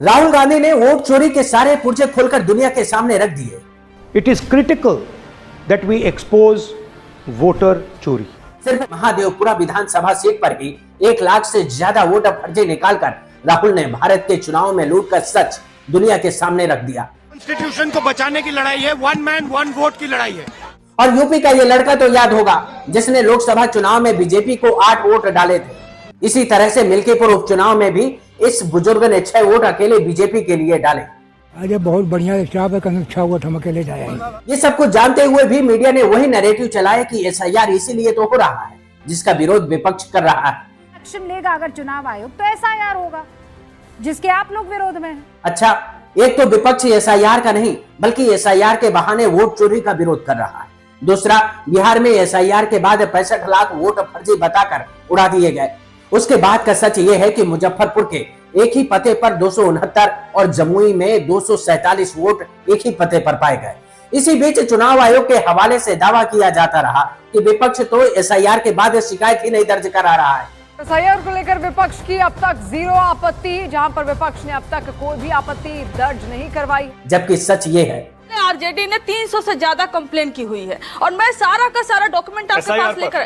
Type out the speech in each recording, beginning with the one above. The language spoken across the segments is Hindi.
राहुल गांधी ने वोट चोरी के सारे पुर्जे खोलकर दुनिया के सामने रख दिए। It is critical that we expose voter चोरी। सिर्फ महादेवपुरा विधानसभा सीट पर ही 1 लाख से ज्यादा वोटर फर्जी निकालकर राहुल ने भारत के चुनाव में लूट का सच दुनिया के सामने रख दिया। कॉन्स्टिट्यूशन को बचाने की लड़ाई है, 1 मैन 1 वोट की लड़ाई है। और यूपी का ये लड़का तो याद होगा जिसने लोकसभा चुनाव में बीजेपी को 8 वोट डाले थे। इसी तरह से मिल्कीपुर उपचुनाव में भी इस बुजुर्ग ने 6 वोट अकेले बीजेपी के लिए डाले। अरे बहुत बढ़िया स्टाफ है, कहीं 6 वोट हम अकेले डाले। ये सब कुछ जानते हुए भी मीडिया ने वही नैरेटिव चलाया कि एसआईआर इसीलिए तो हो रहा है जिसका विरोध विपक्ष कर रहा है। एक्शन लेगा अगर चुनाव आयोग तो एसआईआर होगा जिसके आप लोग विरोध में हैं। अच्छा, एक तो विपक्ष एसआईआर का नहीं बल्कि एसआईआर के बहाने वोट चोरी का विरोध कर रहा है। दूसरा, बिहार में एसआईआर के बाद 65 लाख वोट फर्जी बताकर उड़ा दिए गए। उसके बाद का सच ये है कि मुजफ्फरपुर के एक ही पते पर 269 और जमुई में 247 वोट एक ही पते पर पाए गए। इसी बीच चुनाव आयोग के हवाले से दावा किया जाता रहा कि विपक्ष तो एसआईआर के बाद शिकायत ही नहीं दर्ज करा रहा है। एसआईआर को लेकर विपक्ष की अब तक 0 आपत्ति, जहां पर विपक्ष ने अब तक कोई भी आपत्ति दर्ज नहीं करवाई। जबकि सच ये है आरजेडी ने 300 से ज्यादा कंप्लेन की हुई है और मैं सारा का सारा डॉक्यूमेंट आपके पास लेकर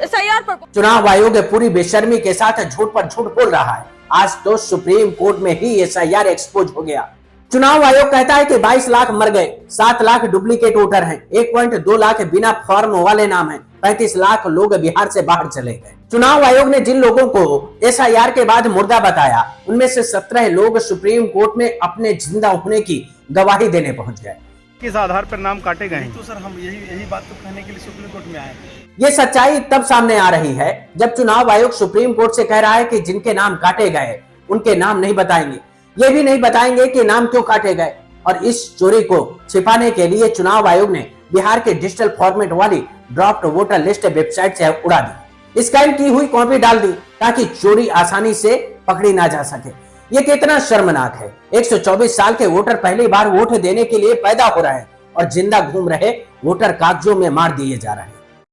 एसआईआर पर। चुनाव आयोग पूरी बेशर्मी के साथ झूठ पर झूठ बोल रहा है। आज तो सुप्रीम कोर्ट में ही एसआईआर एक्सपोज हो गया। चुनाव आयोग कहता है कि 22 लाख मर गए, 7 लाख डुप्लीकेट वोटर हैं, 1.2 लाख बिना फॉर्म वाले नाम हैं, 35 लाख लोग बिहार से बाहर चले गए। चुनाव आयोग ने जिन लोगों को एसआईआर के बाद मुर्दा बताया उनमें से 17 लोग सुप्रीम कोर्ट में अपने जिंदा होने की गवाही देने पहुंच गए। किस आधार पर नाम काटे गए हैं? तो सर हम यही बात तो कहने के लिए सुप्रीम कोर्ट में आए। ये सच्चाई तब सामने आ रही है जब चुनाव आयोग सुप्रीम कोर्ट से कह रहा है कि जिनके नाम काटे गए उनके नाम नहीं बताएंगे, ये भी नहीं बताएंगे कि नाम क्यों काटे गए। और इस चोरी को छिपाने के लिए चुनाव आयोग ने बिहार के डिजिटल फॉर्मेट वाली ड्राफ्ट वोटर लिस्ट वेबसाइट से उड़ा दी, स्कैन की हुई कॉपी डाल दी ताकि चोरी आसानी से पकड़ी ना जा सके। ये कितना शर्मनाक है। 124 साल के वोटर पहली बार वोट देने के लिए पैदा हो रहे हैं और जिंदा घूम रहे वोटर कागजों में मार दिए जा रहे हैं।